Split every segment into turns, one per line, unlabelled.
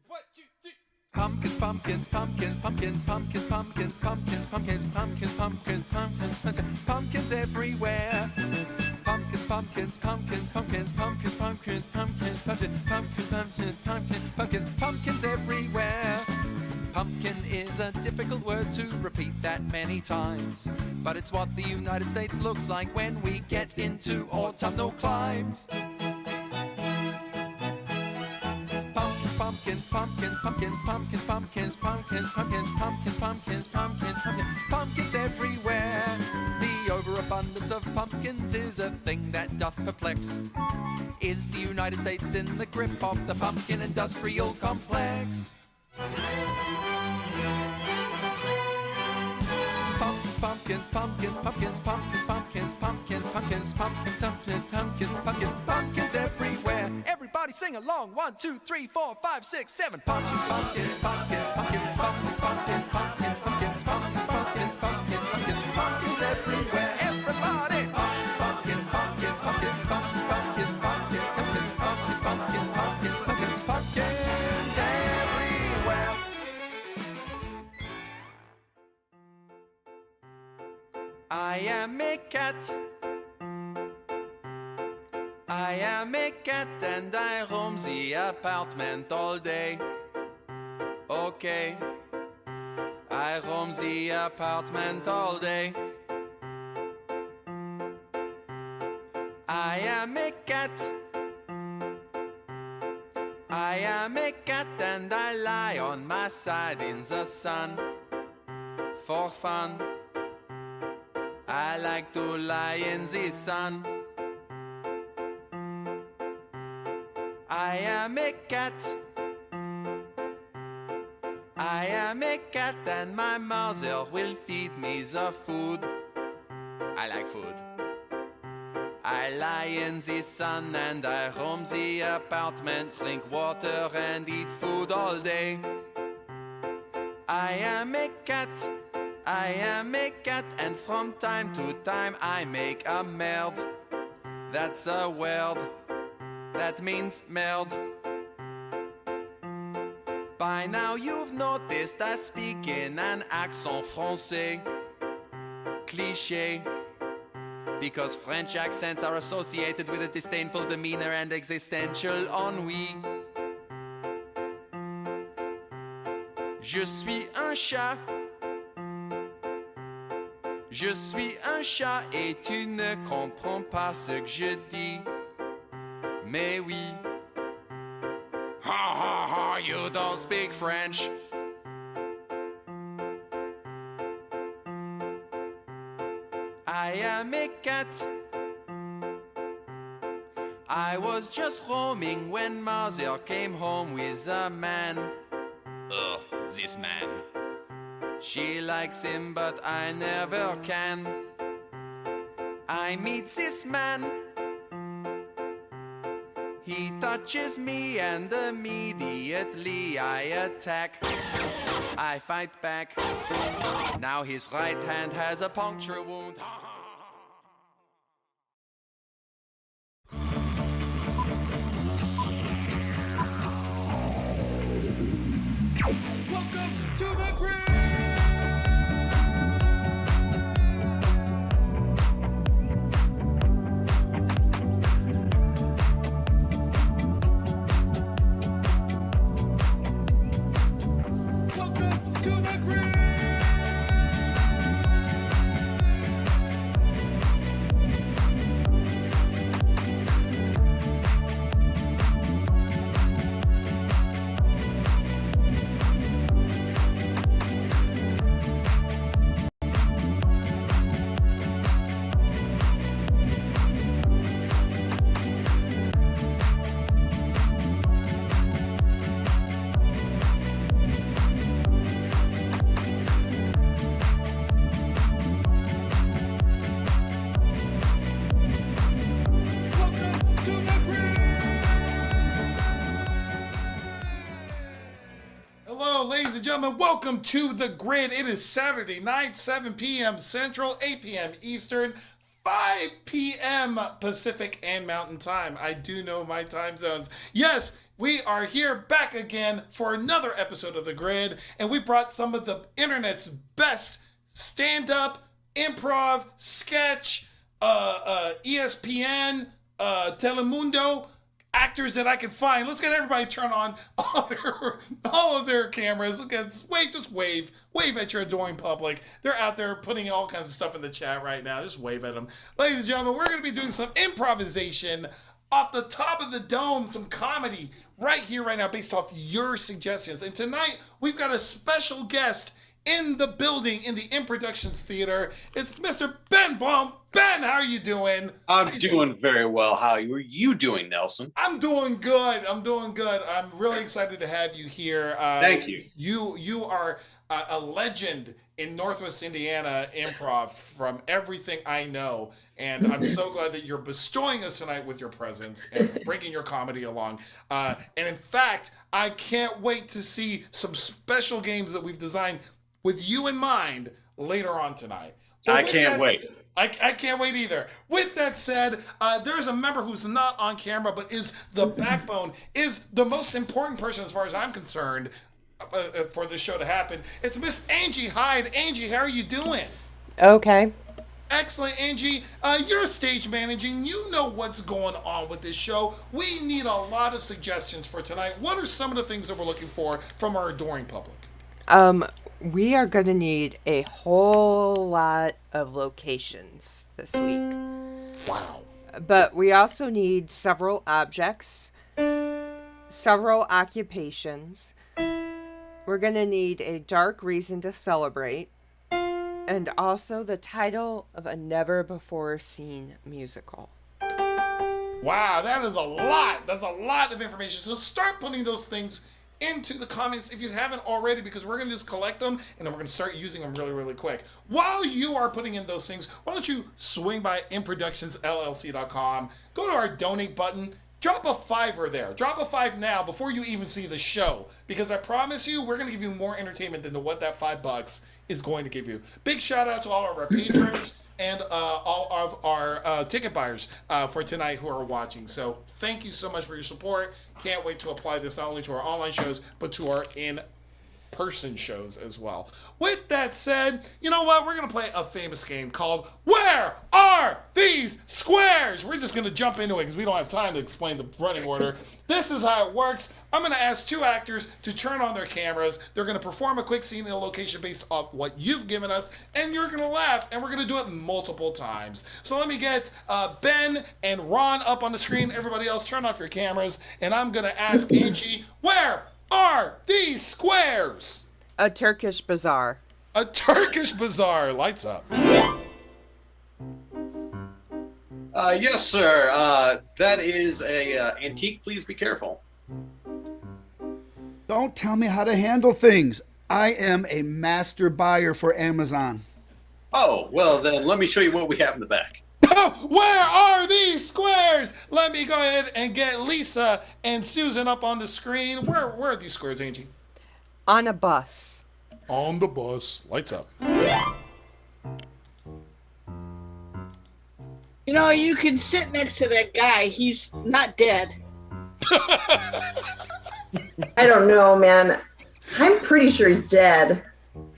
1, 2, 3. Pumpkins, pumpkins, pumpkins, pumpkins, pumpkins, pumpkins, pumpkins, pumpkins, pumpkins, pumpkins, pumpkins, pumpkins everywhere. Pumpkins, pumpkins, pumpkins, pumpkins, pumpkins, pumpkins, pumpkins, pumpkins, pumpkins, pumpkins, pumpkins, pumpkins, pumpkins everywhere. Pumpkin is a difficult word to repeat that many times, but it's what the United States looks like when we get into autumnal climes. Pumpkins, pumpkins, pumpkins, pumpkins, pumpkins, pumpkins, pumpkins, pumpkins, pumpkins, pumpkins, pumpkins, pumpkins everywhere. The overabundance of pumpkins is a thing that doth perplex. Is the United States in the grip of the pumpkin industrial complex? Pumpkins, pumpkins, pumpkins, pumpkins, pumpkins, pumpkins, pumpkins, pumpkins, pumpkins, pumpkins, pumpkins, pumpkins everywhere. Everybody sing along. 1, 2, 3, 4, 5, 6, 7. Pumpkins, pumpkins, pumpkins, pumpkins, pumpkins, pumpkins, pumpkins, pumpkins, pumpkins, pumpkins, pumpkins, pumpkins, pumpkins everywhere. Everybody. Pumpkins, pumpkins, pumpkins, pumpkins, pumpkins, pumpkins, pumpkins, pumpkins, pumpkins, pumpkins, pumpkins, pumpkins everywhere. I am a cat. I am a cat and I roam the apartment all day. Okay, I roam the apartment all day. I am a cat. I am a cat and I lie on my side in the sun for fun. I like to lie in the sun. I am a cat. I am a cat and my mother will feed me the food. I like food. I lie in the sun and I roam the apartment, drink water and eat food all day. I am a cat. I am a cat and from time to time I make a merde. That's a word. That means merde. By now you've noticed I speak in an accent français. Cliché. Because French accents are associated with a disdainful demeanor and existential ennui. Je suis un chat. Je suis un chat et tu ne comprends pas ce que je dis. Mais oui. Ha ha ha, you don't speak French. I am a cat. I was just roaming when mother came home with a man. Ugh, this man. She likes him, but I never can. I meet this man. He touches me and immediately I attack. I fight back. Now his right hand has a puncture wound. Welcome to the grid!
Gentlemen, welcome to The Grid. It is Saturday night, 7 p.m. Central, 8 p.m. Eastern, 5 p.m. Pacific and Mountain Time. I do know my time zones. Yes, we are here back again for another episode of The Grid, and we brought some of the internet's best stand-up, improv, sketch, ESPN, Telemundo actors that I can find. Let's get everybody turn on all of their cameras. Look at just wave at your adoring public. They're out there putting all kinds of stuff in the chat right now. Just wave at them. Ladies and gentlemen, we're going to be doing some improvisation off the top of the dome, some comedy right here, right now, based off your suggestions. And tonight, we've got a special guest in the building, in the Improductions Theater. It's Mr. Ben Blohm. Ben, how are you doing?
I'm doing very well. How are you doing, Nelson?
I'm doing good. I'm really excited to have you here.
Thank you.
You are a legend in Northwest Indiana improv from everything I know. And I'm so glad that you're bestowing us tonight with your presence and bringing your comedy along. And in fact, I can't wait to see some special games that we've designed with you in mind later on tonight. So
I can't wait.
I can't wait either. With that said, there's a member who's not on camera, but is the backbone, is the most important person as far as I'm concerned for this show to happen. It's Miss Angie Heid. Angie, how are you doing?
Okay.
Excellent, Angie. You're stage managing. You know what's going on with this show. We need a lot of suggestions for tonight. What are some of the things that we're looking for from our adoring public?
We are going to need a whole lot of locations this week.
Wow.
But we also need several objects, several occupations. We're going to need a dark reason to celebrate, and also the title of a never-before-seen musical.
Wow, that is a lot. That's a lot of information. So start putting those things into the comments if you haven't already, because we're going to just collect them and then we're going to start using them really, really quick. While you are putting in those things, why don't you swing by improductionsllc.com, go to our donate button, drop a $5 there. Drop a $5 now before you even see the show, because I promise you we're going to give you more entertainment than what that $5 is going to give you. Big shout out to all of our patrons and all of our ticket buyers for tonight who are watching. So thank you so much for your support. Can't wait to apply this not only to our online shows, but to our in-person shows as well. With that said, you know what? We're going to play a famous game called Where Are These Squares? We're just going to jump into it because we don't have time to explain the running order. This is how it works. I'm going to ask two actors to turn on their cameras. They're going to perform a quick scene in a location based off what you've given us, and you're going to laugh, and we're going to do it multiple times. So let me get Ben and Ron up on the screen. Everybody else, turn off your cameras, and I'm going to ask Angie, where are these squares?
A Turkish bazaar.
A Turkish bazaar. Lights up.
Yes, sir. That is a antique. Please be careful.
Don't tell me how to handle things. I am a master buyer for Amazon.
Oh, well, then let me show you what we have in the back.
Where are these squares? Let me go ahead and get Lisa and Susan up on the screen. Where are these squares, Angie?
On a bus.
On the bus. Lights up.
You know, you can sit next to that guy. He's not dead.
I don't know, man. I'm pretty sure he's dead.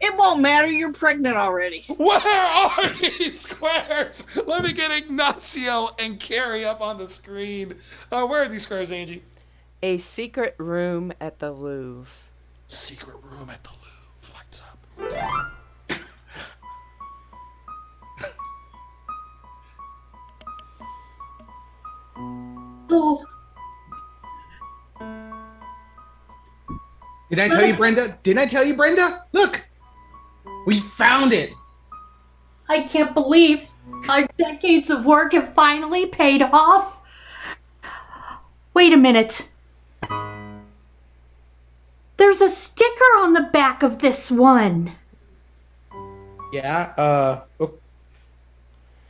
It won't matter. You're pregnant already.
Where are these squares? Let me get Ignacio and Kerry up on the screen. Where are these squares, Angie?
A secret room at the Louvre.
Secret room at the Louvre. Lights up.
Oh,
Did I tell you, Brenda? Didn't I tell you, Brenda? Look, we found it.
I can't believe our decades of work have finally paid off. Wait a minute. There's a sticker on the back of this one.
Yeah,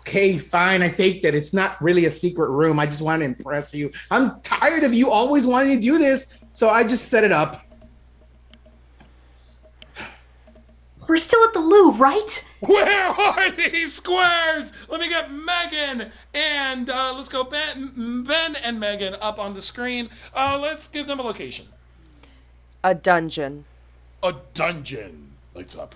okay, fine. I think that it's not really a secret room. I just want to impress you. I'm tired of you always wanting to do this, so I just set it up.
We're still at the Louvre, right?
Where are these squares? Let me get Megan and let's go Ben and Megan up on the screen. Let's give them a location.
A dungeon.
A dungeon. Lights up.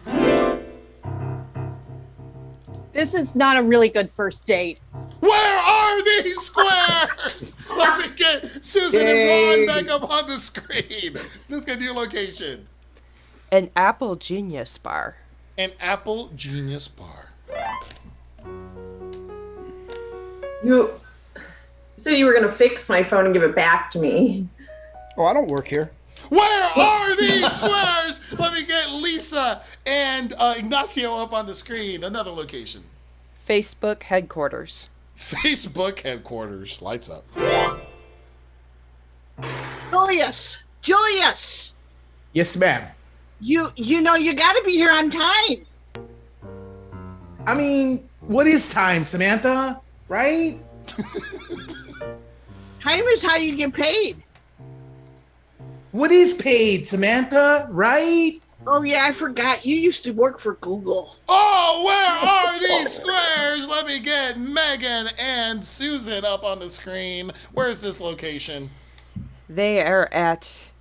This is not a really good first date.
Where are these squares? Let me get Susan and Ron back up on the screen. Let's get a new location.
An Apple Genius Bar.
An Apple Genius Bar.
You said you were going to fix my phone and give it back to me.
Oh, I don't work here.
Where are these squares? Let me get Lisa and Ignacio up on the screen. Another location.
Facebook headquarters.
Facebook headquarters. Lights up.
Julius!
Yes, ma'am.
You know you gotta be here on time.
I mean, what is time, Samantha? Right?
Time is how you get paid.
What is paid, Samantha? Right?
Oh yeah, I forgot. You used to work for Google.
Oh, where are these squares? Let me get Megan and Susan up on the screen. Where's this location?
They are at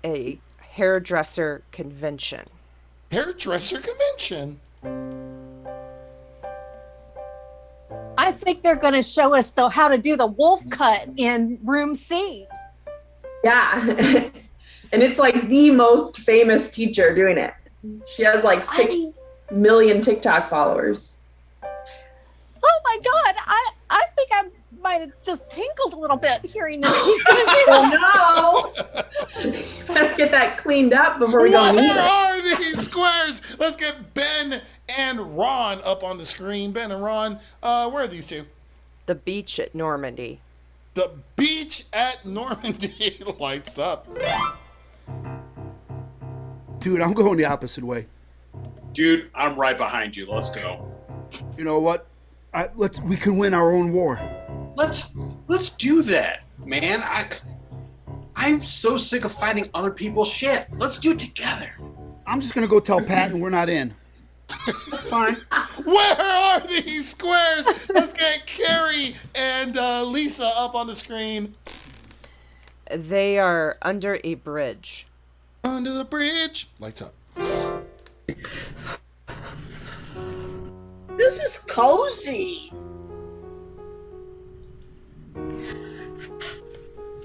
a hairdresser convention.
Hairdresser convention?
I think they're going to show us, though, how to do the wolf cut in room C.
Yeah. And it's like the most famous teacher doing it. She has like 6 million TikTok followers.
Oh my God. I think I might have just tinkled a little bit hearing that she's going to do that.
Oh no. Better get that cleaned up before we go.
Where are these squares? Let's get Ben and Ron up on the screen. Ben and Ron, where are these two?
The beach at Normandy.
The beach at Normandy. Lights up.
Dude, I'm going the opposite way.
Dude, I'm right behind you. Let's go.
You know what? We can win our own war.
Let's do that, man. I'm so sick of fighting other people's shit. Let's do it together.
I'm just gonna go tell Patton we're not in.
Fine.
Where are these squares? Let's get Kerry and Lisa up on the screen.
They are under a bridge.
Under the bridge. Lights up.
This is cozy.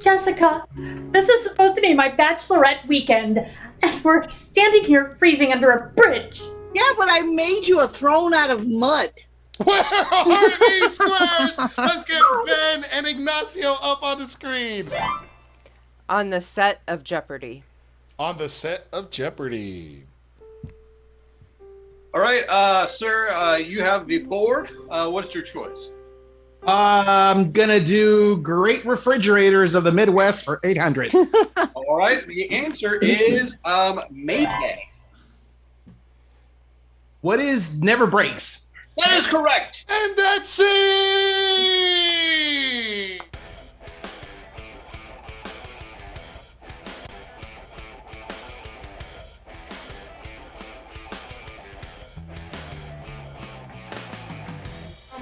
Jessica, this is supposed to be my bachelorette weekend, and we're standing here freezing under a bridge.
Yeah, but I made you a throne out of mud.
Where are these squares? Let's get Ben and Ignacio up on the screen.
On the set of Jeopardy.
On the set of Jeopardy.
All right, sir, you have the board. What's your choice?
I'm gonna do great refrigerators of the Midwest for 800.
All right, the answer is Maytag.
What is never breaks?
That is correct.
And that's it.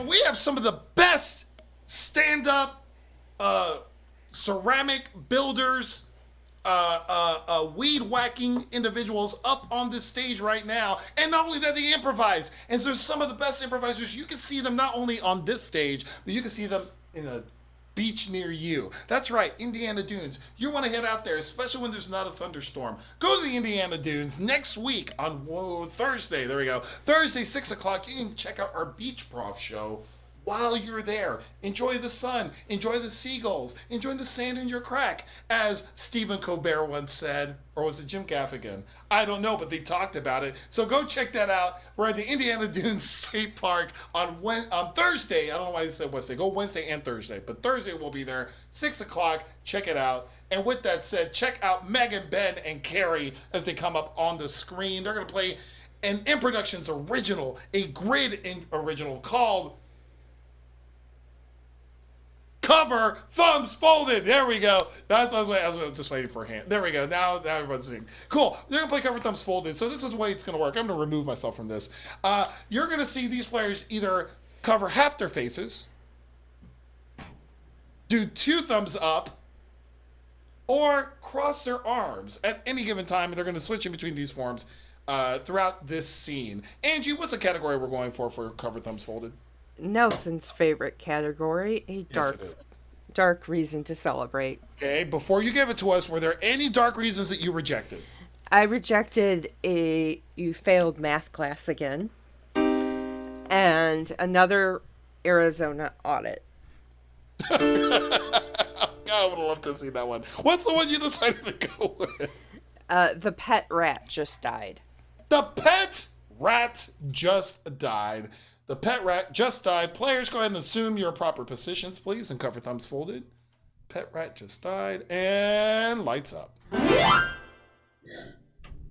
We have some of the best stand-up ceramic builders, weed-whacking individuals up on this stage right now. And not only that, they improvise. And so some of the best improvisers, you can see them not only on this stage, but you can see them in a beach near you. That's right, Indiana Dunes. You want to head out there, especially when there's not a thunderstorm. Go to the Indiana Dunes next week on Thursday. There we go. Thursday, 6 o'clock. You can check out our Beach Prof show while you're there. Enjoy the sun. Enjoy the seagulls. Enjoy the sand in your crack. As Stephen Colbert once said, or was it Jim Gaffigan? I don't know, but they talked about it. So go check that out. We're at the Indiana Dunes State Park on Thursday. I don't know why I said Wednesday. Go Wednesday and Thursday. But Thursday we'll be there, 6 o'clock. Check it out. And with that said, check out Megan, Ben, and Kerry as they come up on the screen. They're going to play an In Productions original, a Grid original called cover thumbs folded. There we go. That's what I was just waiting for a hand. There we go. Now everyone's seeing. Cool. They're going to play cover thumbs folded. So this is the way it's going to work. I'm going to remove myself from this. You're going to see these players either cover half their faces, do 2 thumbs up, or cross their arms at any given time, and they're going to switch in between these forms throughout this scene. Angie, what's the category we're going for cover thumbs folded?
Nelson's favorite category, a dark reason to celebrate.
Okay, before you give it to us, were there any dark reasons that you rejected?
I rejected you failed math class again, and another Arizona audit.
God, I would love to see that one. What's the one you decided to go with?
The pet rat just died.
The pet rat just died. The pet rat just died. Players, go ahead and assume your proper positions, please, and cover thumbs folded. Pet rat just died, and lights up.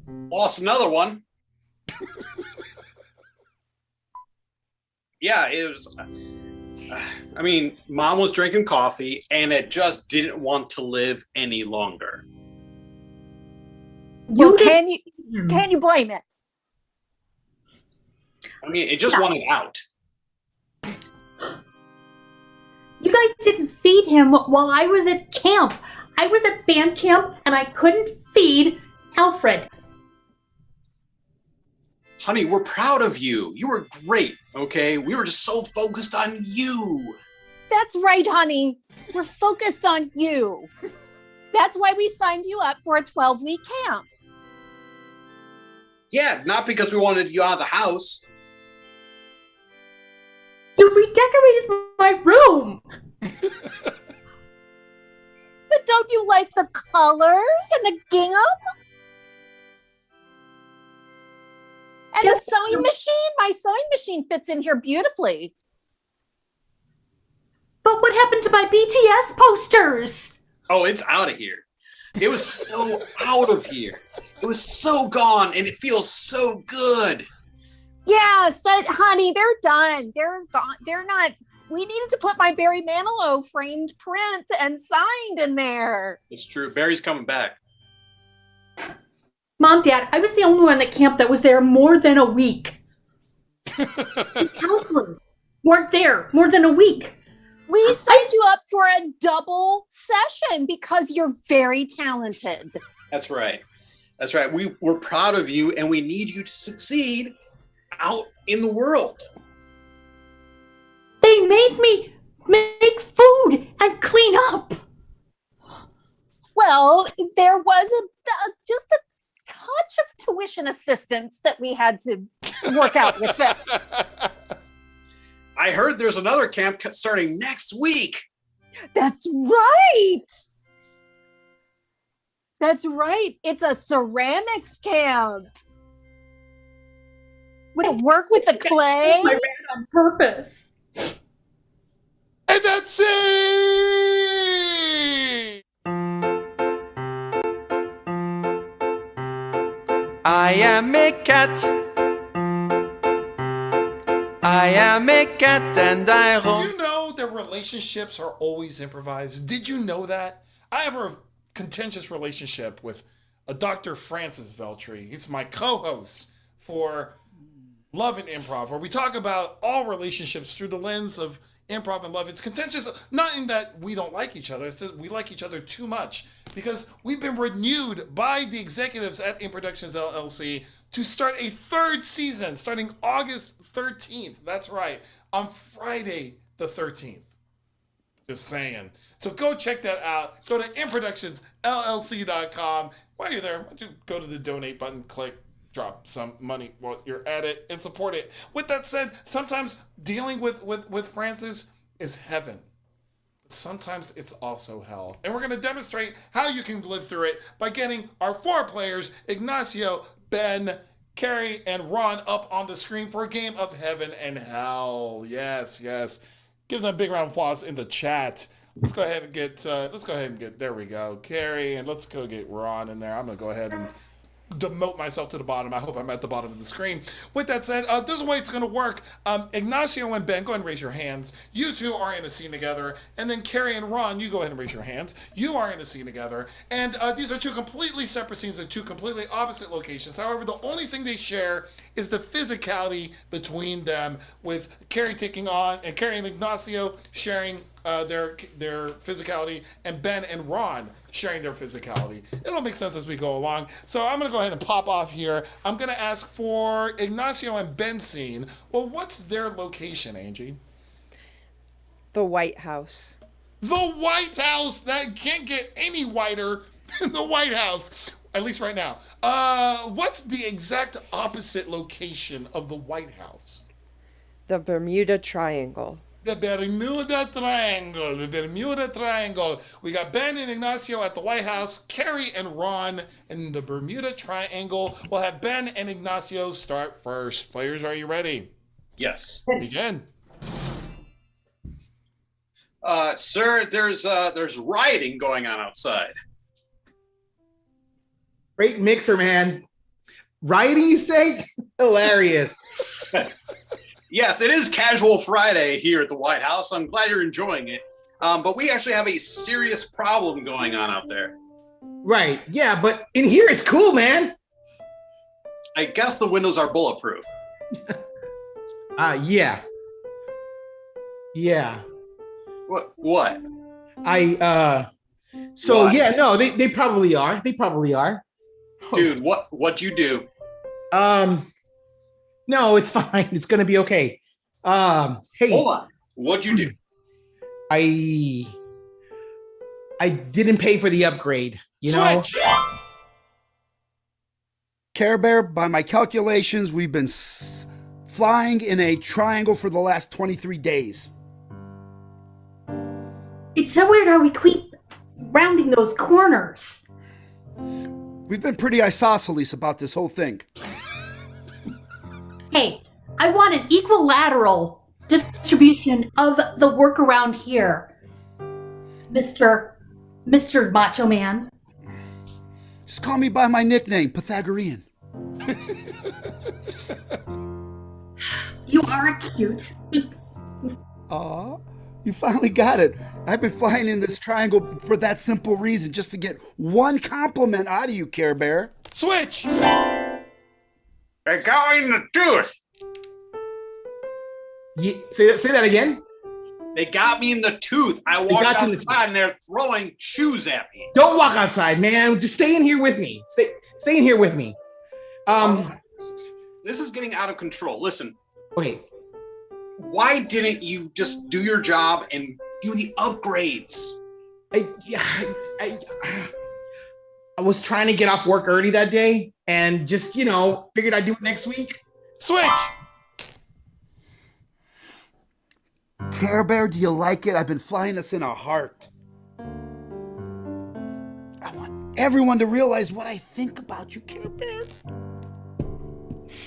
Lost another one. Yeah, it was. I mean, Mom was drinking coffee, and it just didn't want to live any longer.
Well, can you blame it?
I mean, it just wanted out.
You guys didn't feed him while I was at camp. I was at band camp and I couldn't feed Alfred.
Honey, we're proud of you. You were great, okay? We were just so focused on you.
That's right, honey. We're focused on you. That's why we signed you up for a 12-week camp.
Yeah, not because we wanted you out of the house.
You redecorated my room.
But don't you like the colors and the gingham? And the sewing machine? My sewing machine fits in here beautifully.
But what happened to my BTS posters?
Oh, it's out of here. It was so out of here. It was so gone, and it feels so good.
Yeah, so, honey, they're done. They're gone. They're not. We needed to put my Barry Manilow framed print and signed in there.
It's true. Barry's coming back.
Mom, Dad, I was the only one at camp that was there more than a week. The counselors weren't there more than a week.
We signed you up for a double session because you're very talented.
That's right. That's right. We're proud of you, and we need you to succeed out in the world.
They made me make food and clean up.
Well, there was just a touch of tuition assistance that we had to work out with them.
I heard there's another camp starting next week.
That's right. That's right. It's a ceramics camp. Would it work with the clay?
I ran on purpose.
And that's it!
I am a cat. I am a cat and I roam.
Did you know that relationships are always improvised? Did you know that? I have a contentious relationship with a Dr. Francis Veltri. He's my co-host for Love and Improv, where we talk about all relationships through the lens of improv and love. It's contentious, not in that we don't like each other, it's that we like each other too much, because we've been renewed by the executives at Improductions LLC to start a 3rd season starting August 13th. That's right, on Friday the 13th. Just saying. So go check that out. Go to improductionsllc.com. While you're there, why don't you go to the donate button, click, drop some money while you're at it, and support it. With that said, sometimes dealing with Francis is heaven. Sometimes it's also hell. And we're going to demonstrate how you can live through it by getting our 4 players, Ignacio, Ben, Kerry, and Ron, up on the screen for a game of heaven and hell. Yes, yes. Give them a big round of applause in the chat. Let's go ahead and get, there we go, Kerry, and let's go get Ron in there. I'm going to go ahead and demote myself to the bottom. I hope I'm at the bottom of the screen. With that said, this is the way it's going to work. Ignacio and Ben, go ahead and raise your hands. You two are in a scene together. And then Kerry and Ron, you go ahead and raise your hands. You are in a scene together. And these are two completely separate scenes in two completely opposite locations. However, the only thing they share is the physicality between them, with Kerry taking on, and Kerry and Ignacio sharing their physicality, and Ben and Ron sharing their physicality. It'll make sense as we go along. So I'm going to go ahead and pop off here. I'm going to ask for Ignacio and Ben's scene. Well, what's their location, Angie?
The White House.
The White House! That can't get any whiter than the White House, at least right now. What's the exact opposite location of the White House?
The Bermuda Triangle.
The Bermuda Triangle. The Bermuda Triangle. We got Ben and Ignacio at the White House, Kerry and Ron in the Bermuda Triangle. We'll have Ben and Ignacio start first. Players, are you ready?
Yes.
Begin.
Sir, there's rioting going on outside.
Great mixer, man. Rioting, you say? Hilarious.
Yes, it is Casual Friday here at the White House. I'm glad you're enjoying it. But we actually have a serious problem going on out there.
Right. Yeah, but in here it's cool, man.
I guess the windows are bulletproof.
Yeah. Yeah.
What?
So
What?
yeah, no, they probably are. They probably are.
Dude, what'd you do?
No, it's fine. It's gonna be okay. Hey,
Hold on. What'd you do?
I didn't pay for the upgrade, you know?
Switch!
Care Bear, by my calculations, we've been flying in a triangle for the last 23 days.
It's so weird how we keep rounding those corners.
We've been pretty isosceles about this whole thing.
Hey, I want an equilateral distribution of the work around here, Mr. Macho Man.
Just call me by my nickname, Pythagorean.
You are cute.
Aw, you finally got it. I've been flying in this triangle for that simple reason, just to get one compliment out of you, Care Bear.
Switch!
They got me in the tooth.
Yeah, say that again.
They got me in the tooth. I walked
got you in the
outside and they're throwing shoes at me.
Don't walk outside, man. Just stay in here with me. Stay in here with me.
This is getting out of control. Listen,
Okay.
why didn't you just do your job and do the upgrades?
I was trying to get off work early that day and just, figured I'd do it next week.
Switch!
Care Bear, do you like it? I've been flying us in a heart. I want everyone to realize what I think about you, Care Bear.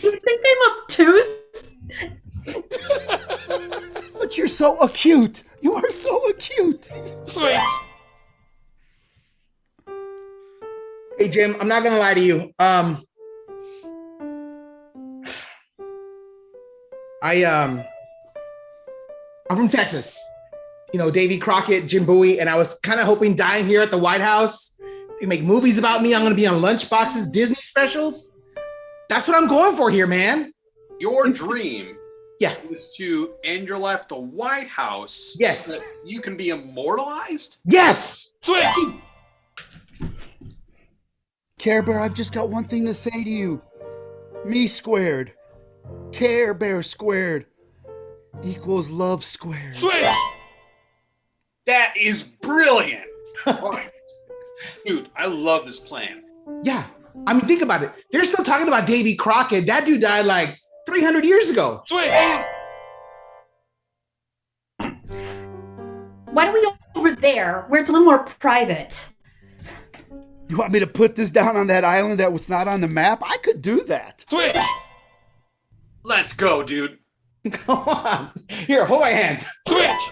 You think I'm obtuse?
But you're so acute. You are so acute.
Switch!
Hey, Jim, I'm not going to lie to you. I'm from Texas. Davy Crockett, Jim Bowie, and I was kind of hoping dying here at the White House. They make movies about me. I'm going to be on Lunchbox's Disney specials. That's what I'm going for here, man.
Your dream
Yeah.
is to end your life at the White House.
Yes.
So that you can be immortalized?
Yes.
Switch!
Care Bear, I've just got one thing to say to you. Me squared. Care Bear squared equals love squared.
Switch!
That is brilliant. Dude, I love this plan.
Yeah. I mean, think about it. They're still talking about Davy Crockett. That dude died like 300 years ago.
Switch!
Why don't we go over there where it's a little more private?
You want me to put this down on that island that was not on the map? I could do that.
Switch!
Let's go, dude.
Come on. Here, hold my hand.
Switch!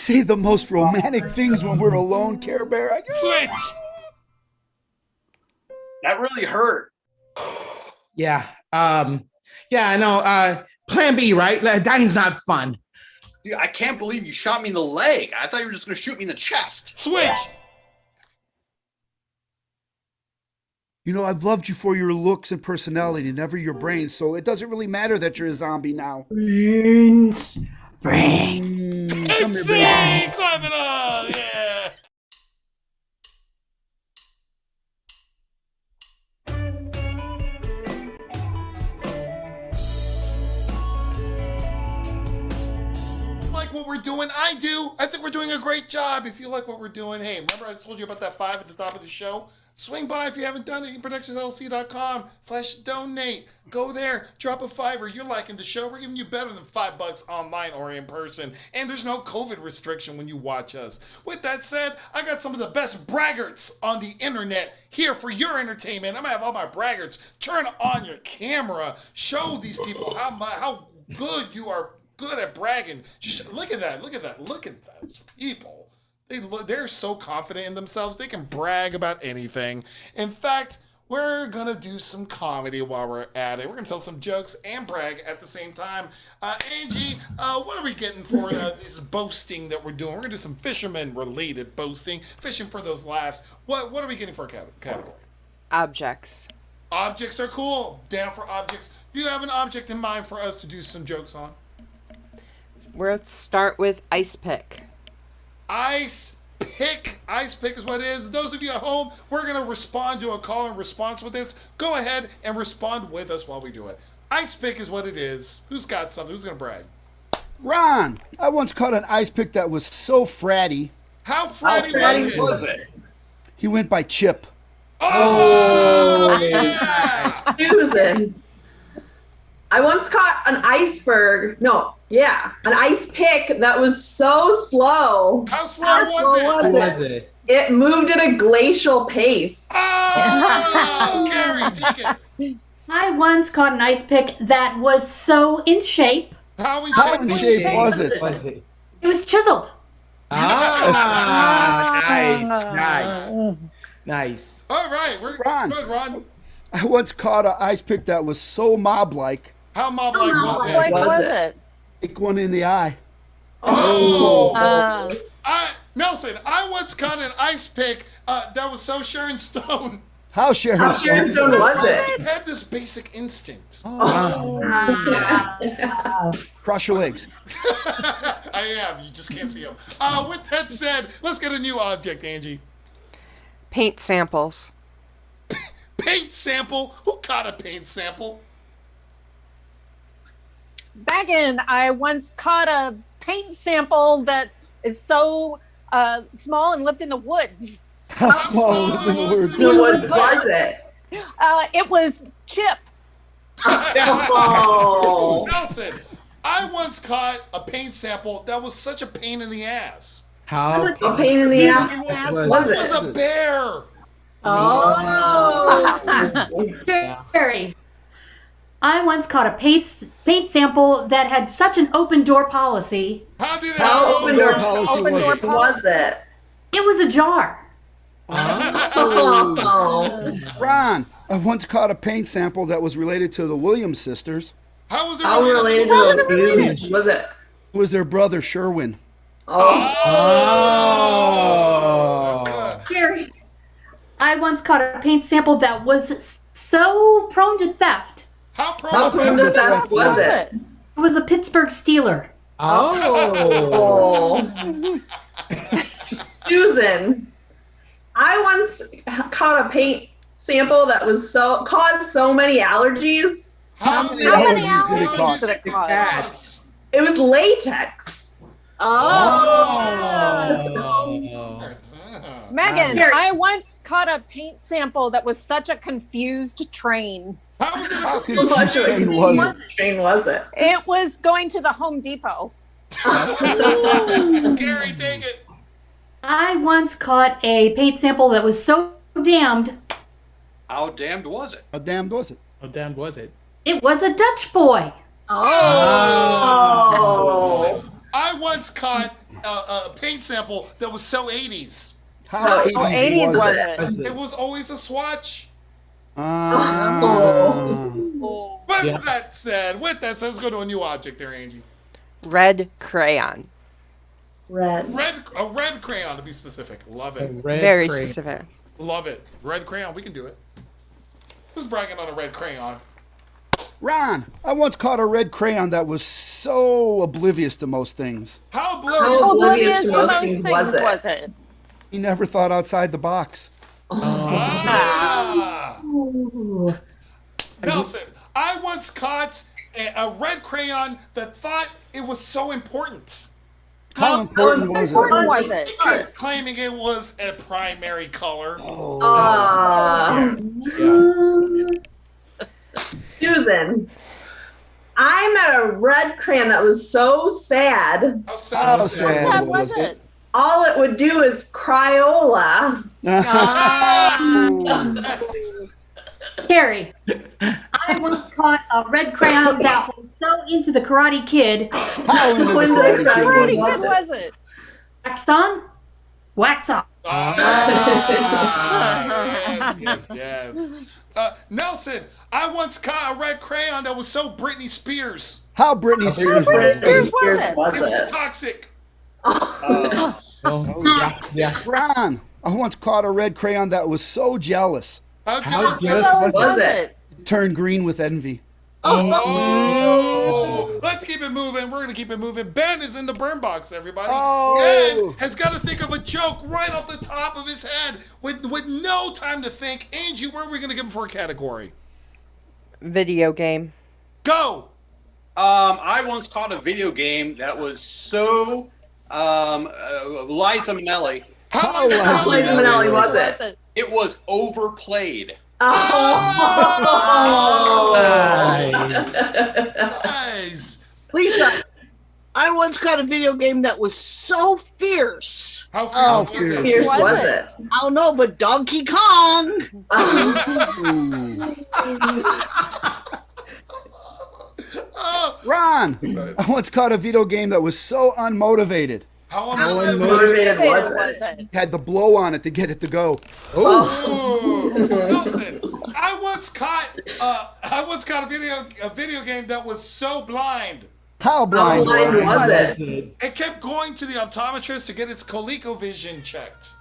say the most romantic things when we're alone, Care Bear.
Switch.
That really hurt.
Yeah. Yeah, I know. Plan B, right? Dying's not fun.
Dude, I can't believe you shot me in the leg. I thought you were just going to shoot me in the chest.
Switch.
You know, I've loved you for your looks and personality, never your brains, so it doesn't really matter that you're a zombie now.
Brains.
Come here, baby.
Clap it up. Yeah. Like what we're doing? I do. I think we're doing a great job. If you like what we're doing, hey, remember I told you about that 5 at the top of the show? Swing by if you haven't done it, productionslc.com/donate. Go there, drop a $5. You're liking the show. We're giving you better than $5 online or in person. And there's no COVID restriction when you watch us. With that said, I got some of the best braggarts on the internet here for your entertainment. I'm gonna have all my braggarts turn on your camera, show these people how good you are. Good at bragging. Just look at that. Look at those people. They're so confident in themselves. They can brag about anything. In fact, we're going to do some comedy while we're at it. We're going to tell some jokes and brag at the same time. Angie, what are we getting for this boasting that we're doing? We're going to do some fisherman-related boasting, fishing for those laughs. What are we getting for a category?
Objects.
Objects are cool. Down for objects. Do you have an object in mind for us to do some jokes on?
Let's start with ice pick.
Ice pick is what it is. Those of you at home, we're going to respond to a call and response with this. Go ahead and respond with us while we do it. Ice pick is what it is. Who's got something? Who's going to brag?
Ron, I once caught an ice pick that was so fratty.
How fratty was it?
He went by Chip.
Oh, yeah.
Susan. I once caught an iceberg. An ice pick that was so slow.
How slow was it?
It moved at a glacial pace.
Oh, Kerry, take it.
I once caught an ice pick that was so in shape.
How in
shape was it?
It was chiseled.
Nice.
All right, we're good, Ron.
I once caught an ice pick that was so mob-like.
How mob-like
was it?
Take one in the eye.
Nelson, I once caught an ice pick that was so Sharon Stone.
How Sharon Stone
was it?
It had this basic instinct.
Cross your legs.
I am. You just can't see them. With that said, let's get a new object, Angie.
Paint samples.
Paint sample? Who caught a paint sample?
Megan, I once caught a paint sample that is so small and lived in the woods.
How small lived in the woods?
What was it?
It was Chip.
Nelson, I once caught a paint sample that was such a pain in the ass.
How?
A pain in the ass was
It was a bear.
Kerry. I once caught a paint sample that had such an open door policy.
How did it
How
open
door
policy
was it?
It was a jar.
Ron, I once caught a paint sample that was related to the Williams sisters.
How was it
How related to those views was it?
It was their brother, Sherwin.
Kerry. I once caught a paint sample that was so prone to theft.
How
prone to theft was it?
It was a Pittsburgh Steeler.
Susan, I once caught a paint sample that was caused so many allergies.
How
many allergies did it cause?
It was latex.
Megan, I once caught a paint sample that was such a confused train.
How
confusing
was it?
It was going to the Home Depot.
Gary, take it.
I once caught a paint sample that was so damned.
How damned was it?
How damned was it?
How damned was it?
It was a Dutch boy.
I once caught a paint sample that was so 80s?
How
80s was it?
It was always a swatch. With that said, let's go to a new object there, Angie.
Red crayon.
Red.
A red crayon, to be specific. Love it.
Very specific.
Love it. Red crayon, we can do it. Who's bragging on a red crayon?
Ron, I once caught a red crayon that was so oblivious to most things.
How
oblivious to most things was it?
He never thought outside the box.
Nelson, I once caught a red crayon that thought it was so important.
How important was it?
He kept claiming it was a primary color.
Susan, I met a red crayon that was so sad.
How
sad was it?
All it would do is Crayola.
Carrie, I once caught a red crayon that was so into the Karate Kid.
How into the
Karate Kid was it?
Wax on, wax off.
Yes. Nelson, I once caught a red crayon that was so Britney Spears.
How Britney Spears
was it?
It was toxic.
Ron, I once caught a red crayon that was so jealous.
How jealous
was it?
It turned green with envy.
Let's keep it moving. We're going to keep it moving. Ben is in the burn box, everybody. Ben has got to think of a joke right off the top of his head with no time to think. Angie, where are we going to give him for a category?
Video game.
Go!
I once caught a video game that was so Liza Minnelli.
How
Liza Minnelli was it?
It was overplayed.
Nice.
Lisa, I once caught a video game that was so fierce.
How
fierce was it?
I don't know, but Donkey Kong.
Ron, I once caught a video game that was so unmotivated.
How
unmotivated was it?
Had the blow on it to get it to go.
Nelson, I once caught a video game that was so blind.
How blind
was it?
It kept going to the optometrist to get its ColecoVision checked.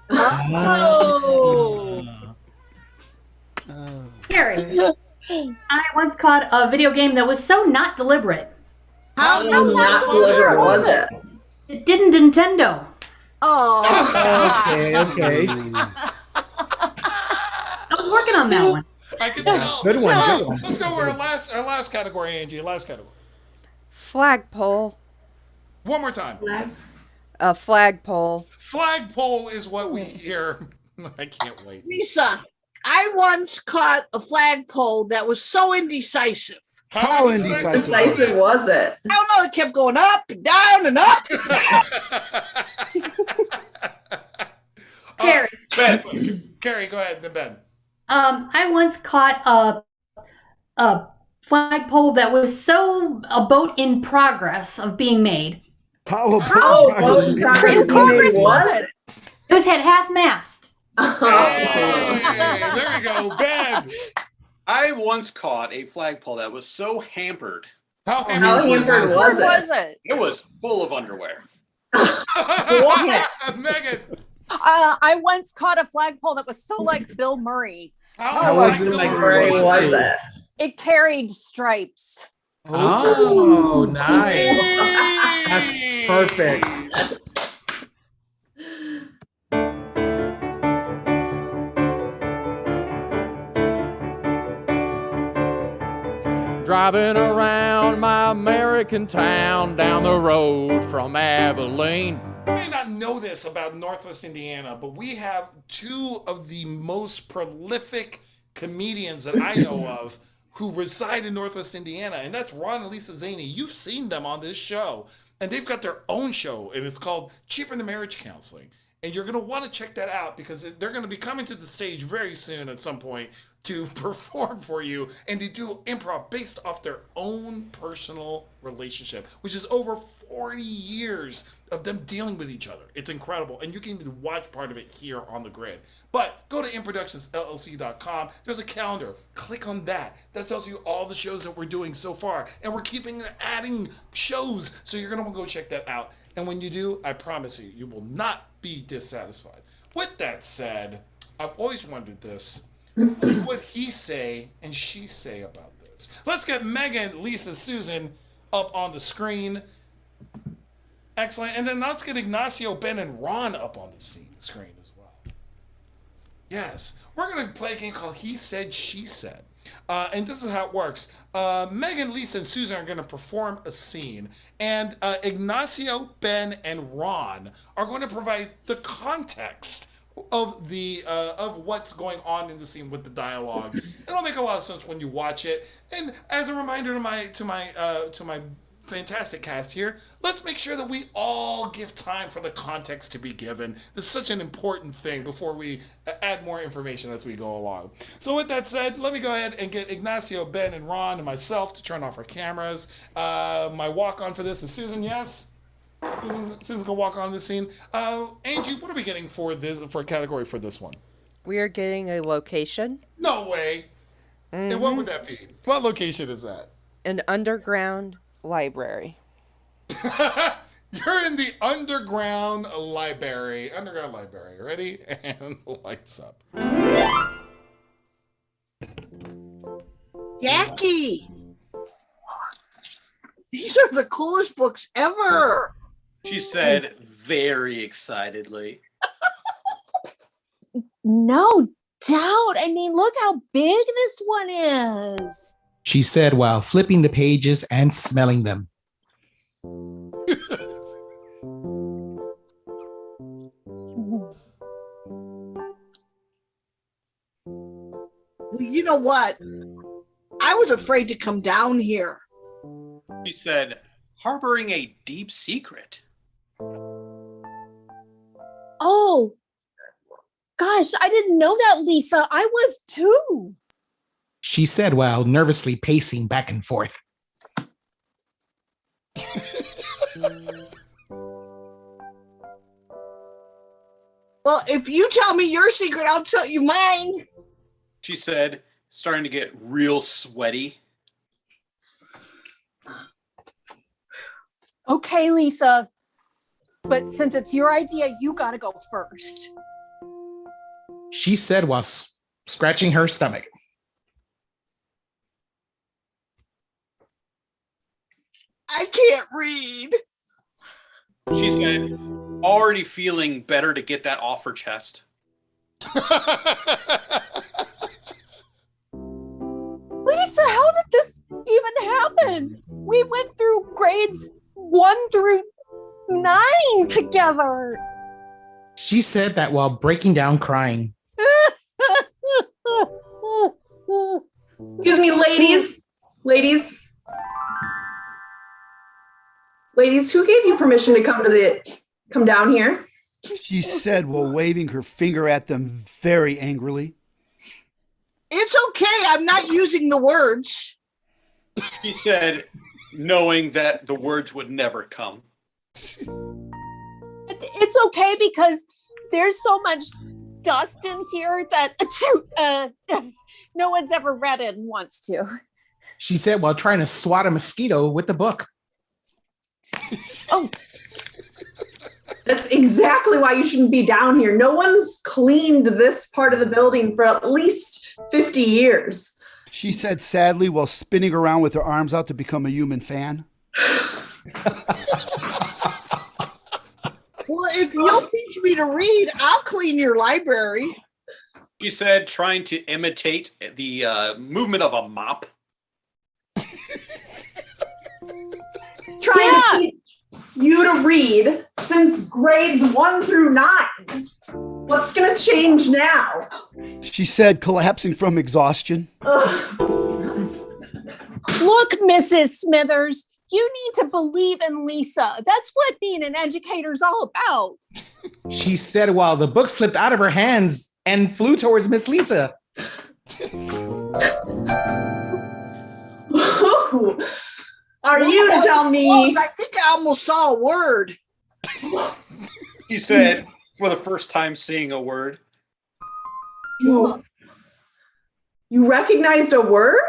Carrie, I once caught a video game that was so not deliberate.
How not deliberate was it?
It didn't Nintendo.
Okay.
I was working on that one.
I can tell.
Good one.
Let's go with our last category, Angie. Last category.
Flagpole.
One more time.
A flagpole.
Flagpole is what we hear. I can't wait.
Lisa, I once caught a flagpole that was so indecisive.
How indecisive
was it?
I don't know. It kept going up and down and up.
Carrie.
Ben. Carrie, go ahead. Then Ben.
I once caught a flagpole that was so a boat in progress of being made.
How progress
was it?
It was at half mast.
Hey, there we go, Ben.
I once caught a flagpole that was so hampered.
How
hampered was it?
It was full of underwear.
Megan.
I once caught a flagpole that was so like Bill Murray.
How
was it?
It carried stripes.
Oh, nice. That's perfect.
Driving around my American town down the road from Abilene.
You may not know this about Northwest Indiana, but we have two of the most prolific comedians that I know of who reside in Northwest Indiana, and that's Ron and Lisa Szanyi. You've seen them on this show, and they've got their own show, and it's called Cheaper Than Marriage Counseling. And you're going to want to check that out because they're going to be coming to the stage very soon at some point to perform for you and to do improv based off their own personal relationship, which is over 40 years of them dealing with each other. It's incredible. And you can even watch part of it here on the grid. But go to improductionsllc.com. There's a calendar. Click on that. That tells you all the shows that we're doing so far. And we're keeping adding shows. So you're going to want to go check that out. And when you do, I promise you, you will not be dissatisfied. With that said, I've always wondered this. What would he say and she say about this? Let's get Megan, Lisa, Susan up on the screen. Excellent. And then let's get Ignacio, Ben, and Ron up on the screen as well. Yes. We're going to play a game called He Said, She Said. And this is how it works. Megan, Lisa, and Susan are going to perform a scene. And Ignacio, Ben, and Ron are going to provide the context of the of what's going on in the scene with the dialogue. It'll make a lot of sense when you watch it. And as a reminder to my fantastic cast here, let's make sure that we all give time for the context to be given. It's such an important thing before we add more information as we go along. So with that said, let me go ahead and get Ignacio, Ben, and Ron, and myself to turn off our cameras. My walk-on for this is Susan, yes? Susan's gonna walk on this scene. Angie, what are we getting for a category for this one?
We are getting a location.
No way. And what would that be? What location is that?
An underground library.
You're in the underground library. Ready? And lights up.
Jackie! These are the coolest books ever!
She said very excitedly.
No doubt. I mean, look how big this one is.
She said while flipping the pages and smelling them.
Well, you know what? I was afraid to come down here.
She said, harboring a deep secret.
Oh, gosh, I didn't know that, Lisa. I was too.
She said while nervously pacing back and forth.
Well, if you tell me your secret, I'll tell you mine.
She said, starting to get real sweaty.
Okay, Lisa. But since it's your idea, you gotta go first.
She said while scratching her stomach.
I can't read.
She said, already feeling better to get that off her chest.
Lisa, how did this even happen? We went through grades 1 through 9 together.
She said that while breaking down crying.
Excuse me, ladies. Ladies, who gave you permission to come down here?
She said while waving her finger at them very angrily.
It's okay. I'm not using the words.
She said, knowing that the words would never come.
It's okay because there's so much dust in here that no one's ever read it and wants to.
She said while trying to swat a mosquito with the book.
Oh,
That's exactly why you shouldn't be down here. No one's cleaned this part of the building for at least 50 years.
She said sadly while spinning around with her arms out to become a human fan.
Well, if you'll teach me to read, I'll clean your library.
She said, trying to imitate the movement of a mop.
Trying to teach you to read since grades 1 through 9. What's going to change now?
She said, collapsing from exhaustion.
Ugh.
look, Mrs. Smithers, you need to believe in Lisa. That's what being an educator is all about.
She said while the book slipped out of her hands and flew towards Miss Lisa.
Are you to tell me?
I think I almost saw a word.
He said, for the first time seeing a word.
You recognized a word?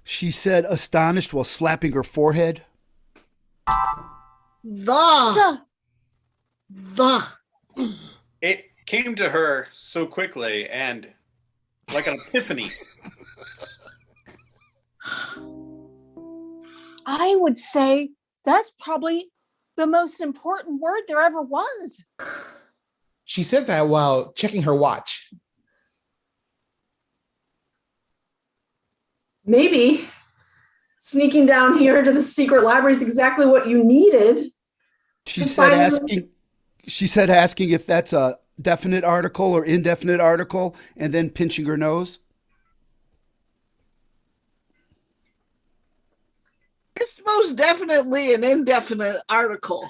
She said, astonished while slapping her forehead.
The.
It came to her so quickly and like an epiphany.
I would say that's probably the most important word there ever was.
She said that while checking her watch.
Maybe sneaking down here to the secret library is exactly what you needed.
She said asking if that's a definite article or indefinite article, and then pinching her nose.
It's most definitely an indefinite article.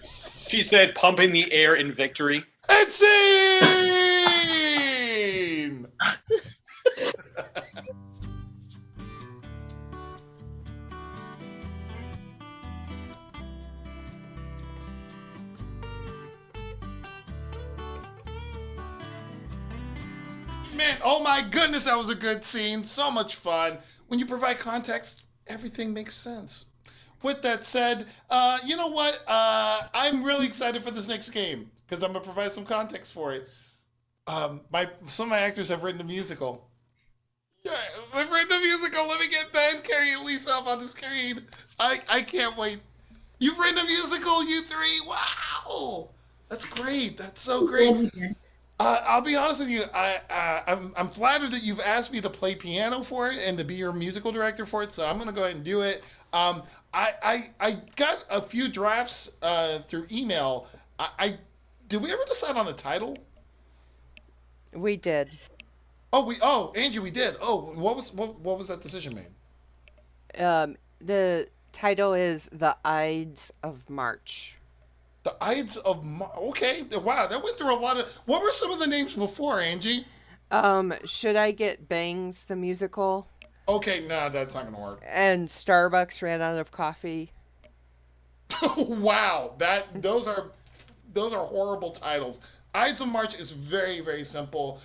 She said, pumping the air in victory.
And scene! Man, oh my goodness, that was a good scene. So much fun. When you provide context, everything makes sense. With that said, you know what? I'm really excited for this next game because I'm going to provide some context for it. Some of my actors have written a musical. Yeah, they've written a musical. Let me get Ben, Kerry, and Lisa up on the screen. I can't wait. You've written a musical, you three? Wow. That's great. That's so great. I'll be honest with you. I'm flattered that you've asked me to play piano for it and to be your musical director for it. So I'm going to go ahead and do it. I got a few drafts through email. Did we ever decide on a title?
We did.
Angie, we did. Oh, what was that decision made?
The title is The Ides of March.
The Ides of March. Okay, wow, that went through a lot of. What were some of the names before, Angie?
Should I Get Bangs the musical?
Okay, no, that's not gonna work.
And Starbucks ran out of coffee.
Wow, those are horrible titles. Ides of March is very, very simple.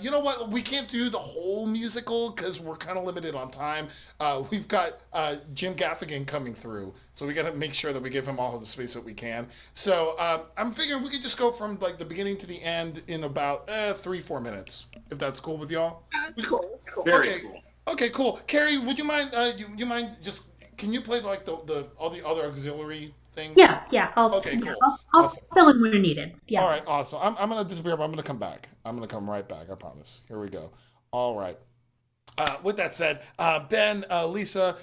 You know what? We can't do the whole musical because we're kind of limited on time. We've got Jim Gaffigan coming through, so we got to make sure that we give him all of the space that we can. So I'm figuring we could just go from like the beginning to the end in about 3-4 minutes, if that's cool with y'all.
Cool.
Very
Okay.
cool.
Okay, cool. Carrie, would you mind? You mind just? Can you play like the all the other auxiliary things?
Yeah.
Okay, cool.
I'll
Awesome.
fill in when needed. Yeah.
All right, awesome. I'm gonna disappear, but I'm gonna come back. I'm gonna come right back. I promise. Here we go. All right. With that said, Ben, Lisa,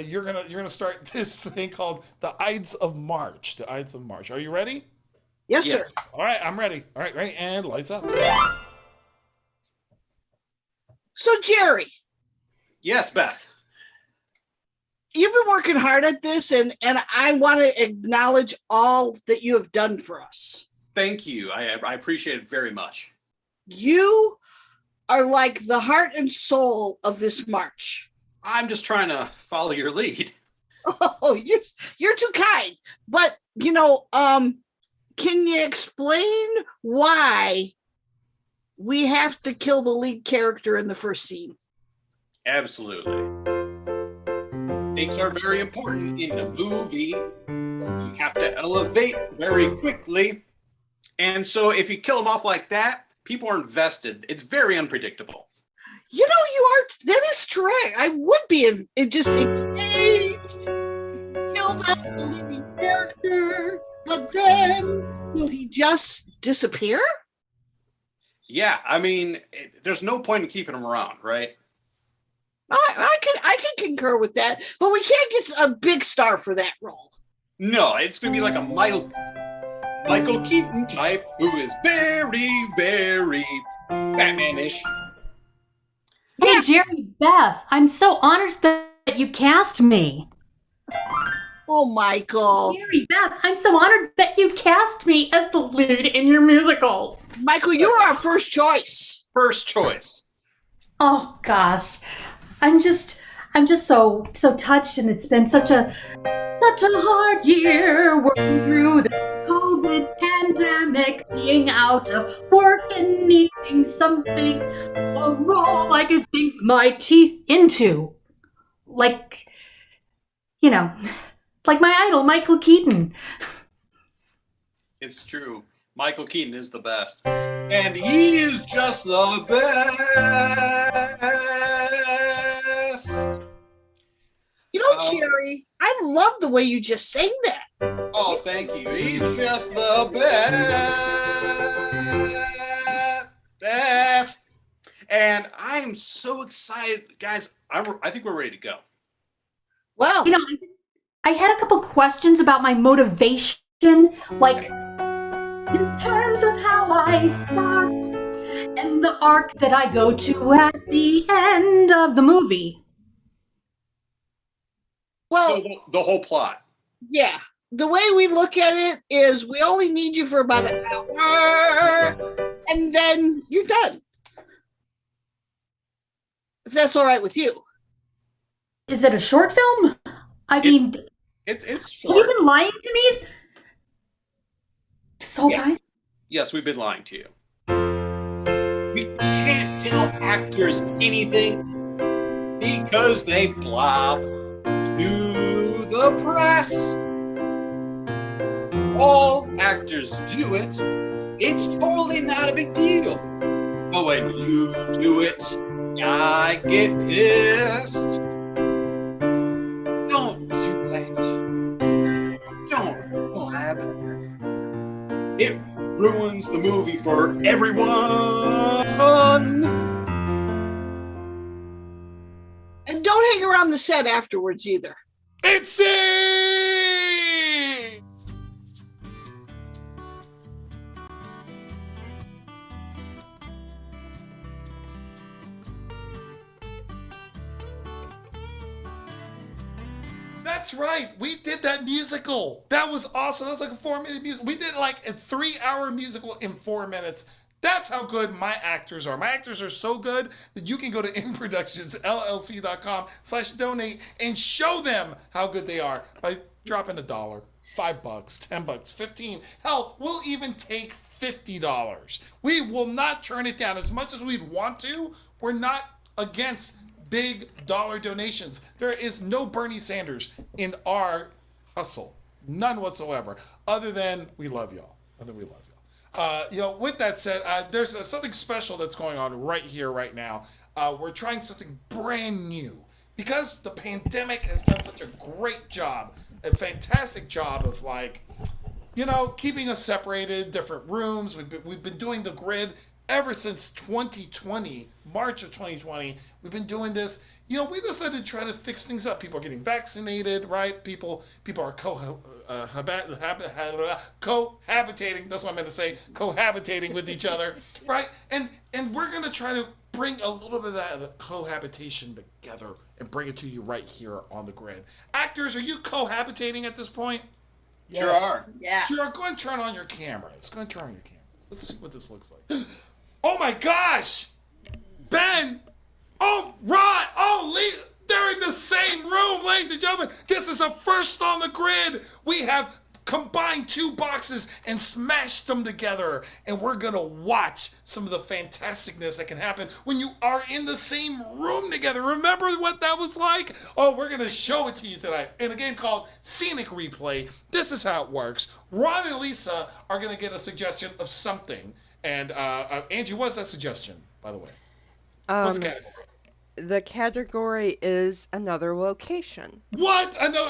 you're gonna start this thing called the Ides of March. The Ides of March. Are you ready?
Yes, sir.
All right, I'm ready. All right, ready, and lights up.
So, Jerry,
Yes, Beth.
you've been working hard at this, and I want to acknowledge all that you have done for us.
Thank you. I appreciate it very much.
You are like the heart and soul of this march.
I'm just trying to follow your lead.
Oh, you're too kind. But, can you explain why we have to kill the lead character in the first scene?
Absolutely. Stakes are very important in a movie. You have to elevate very quickly. And so if you kill them off like that, people are invested. It's very unpredictable.
That is true. I would be just engaged, killed off the lead character, but then will he just disappear?
Yeah, I mean, there's no point in keeping them around, right?
I can concur with that, but we can't get a big star for that role.
No, it's going to be like a Michael Keaton type who is very, very Batman-ish.
Hey, Jerry, Beth, I'm so honored that you cast me.
Oh, Michael.
Jerry, Beth, I'm so honored that you cast me as the lead in your musical.
Michael, you were our first choice.
First choice.
Oh gosh, I'm just so touched, and it's been such a hard year working through the COVID pandemic, being out of work and needing something, a role I could sink my teeth into, like like my idol Michael Keaton.
It's true. Michael Keaton is the best. And he is just the best.
You know, Cherry, I love the way you just sang that.
Oh, thank you. He's just the best. And I'm so excited. Guys, I think we're ready to go.
Well,
I had a couple questions about my motivation, like in terms of how I start and the arc that I go to at the end of the movie.
Well,
so the whole plot.
Yeah. The way we look at it is we only need you for about an hour, and then you're done. If that's all right with you.
Is it a short film? I mean,
it's
short. Have you been lying to me this whole time?
Yes, we've been lying to you. We can't tell actors anything because they blob to the press. All actors do it. It's totally not a big deal. But when you do it, I get pissed. Don't do that. Don't blab. It ruins the movie for everyone.
And don't hang around the set afterwards either.
It's it! That's right. We did that musical. That was awesome. That was like a 4-minute musical. We did like a 3-hour musical in 4 minutes. That's how good my actors are. My actors are so good that you can go to inproductionsllc.com/donate and show them how good they are by dropping $1, $5, $10, 15. Hell, we'll even take $50. We will not turn it down as much as we'd want to. We're not against big dollar donations. There is no Bernie Sanders in our hustle. None whatsoever. Other than we love y'all. With that said, there's something special that's going on right here, right now. We're trying something brand new because the pandemic has done such a great job, a fantastic job of keeping us separated, different rooms. We've been doing the grid ever since 2020, March of 2020. We've been doing this. We decided to try to fix things up. People are getting vaccinated, right? People are cohabitating. That's what I meant to say. Cohabitating with each other, right? And we're gonna try to bring a little bit of that the cohabitation together and bring it to you right here on the grid. Actors, are you cohabitating at this point?
Yes. Sure are.
Yeah.
Sure. Go and turn on your cameras. Let's see what this looks like. Oh my gosh! Ben! Oh, Ron! Oh, Lee! They're in the same room, ladies and gentlemen. This is a first on the grid. We have combined 2 boxes and smashed them together. And we're going to watch some of the fantasticness that can happen when you are in the same room together. Remember what that was like? Oh, we're going to show it to you tonight in a game called Scenic Replay. This is how it works. Ron and Lisa are going to get a suggestion of something. And Angie, what's that suggestion, by the way? What's the category?
The category is another location.
What? Another.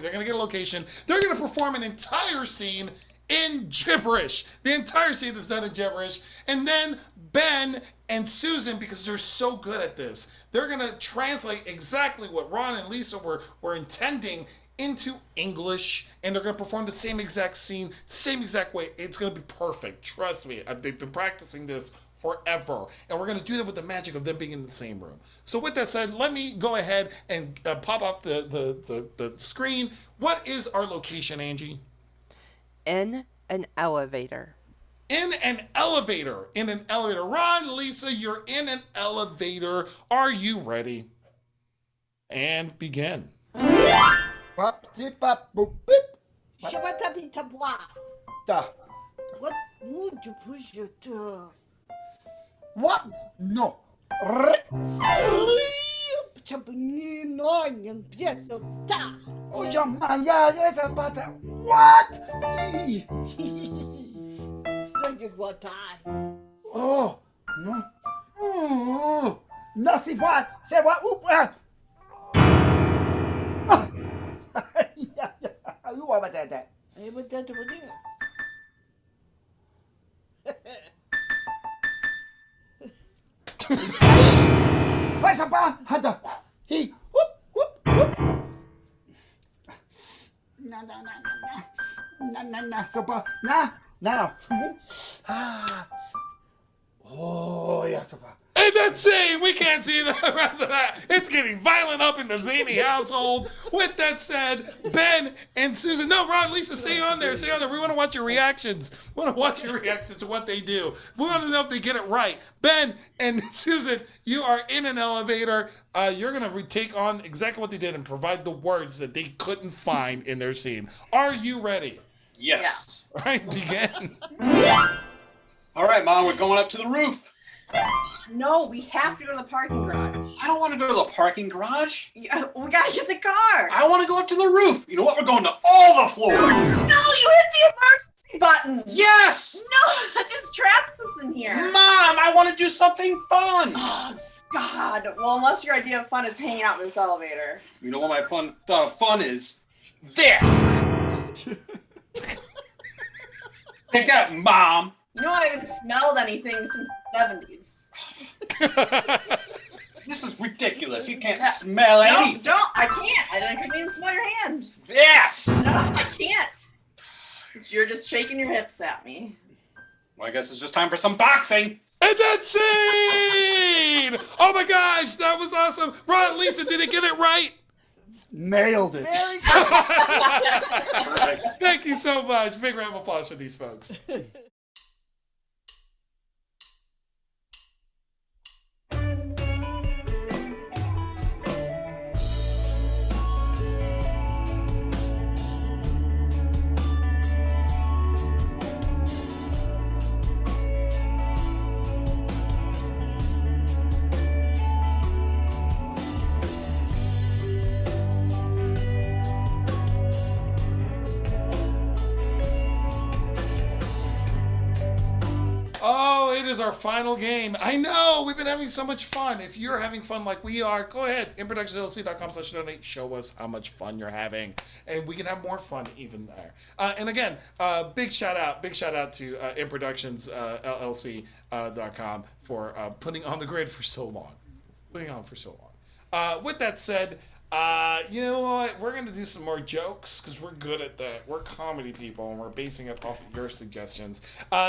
They're going to get a location. They're going to perform an entire scene in gibberish. The entire scene is done in gibberish. And then Ben and Susan, because they're so good at this, they're going to translate exactly what Ron and Lisa were intending into English, and they're going to perform the same exact scene, same exact way. It's going to be perfect. Trust me. They've been practicing this forever, and we're going to do that with the magic of them being in the same room. So with that said, let me go ahead and pop off the screen. What is our location, Angie?
In an elevator.
In an elevator. In an elevator. Ron, Lisa, you're in an elevator. Are you ready? And begin.
Pop, tip, pop, boop, beep.
Shabba-tabby-tabwa.
Da.
What would you push it?
What? No. Oh, yeah, man, yeah, yes, but what? Oh, no. Oh, no, see what? Say what? Oop, yeah. You want that? Where's the bar? Hunter. He. Whoop. No. So, now. Ah. Oh, yes, so.
And that's it. We can't see the rest of that. It's getting violent up in the Szanyi household. With that said, Ben and Susan. No, Ron, Lisa, stay on there. We want to watch your reactions. We want to watch your reactions to what they do. We want to know if they get it right. Ben and Susan, you are in an elevator. You're going to take on exactly what they did and provide the words that they couldn't find in their scene. Are you ready?
Yes.
All right, begin.
All right, Mom, we're going up to the roof.
No, we have to go to the parking garage.
I don't want to go to the parking garage.
Yeah, we gotta get the car.
I want to go up to the roof. You know what? We're going to all the floors.
No, you hit the emergency button.
Yes.
No, that just traps us in here.
Mom, I want to do something fun.
Oh, God. Well, unless your idea of fun is hanging out in this elevator.
You know what my fun is? This. Take that, Mom.
You know, I haven't smelled anything since the 70s.
This is ridiculous. You can't smell anything.
I can't. I couldn't even smell your hand.
Yes.
No, I can't. You're just shaking your hips at me.
Well, I guess it's just time for some boxing.
And that's it! Oh my gosh, that was awesome. Ron, Lisa, did it get it right?
Nailed it.
Very good.
Thank you so much. Big round of applause for these folks. Our final game. I know we've been having so much fun. If you're having fun like we are, go ahead, improductionsllc.com/donate. Show us how much fun you're having, and we can have more fun even there. And again, big shout out to improductionsllc.com for putting on the grid for so long. With that said, you know what? We're going to do some more jokes because we're good at that. We're comedy people and we're basing it off of your suggestions.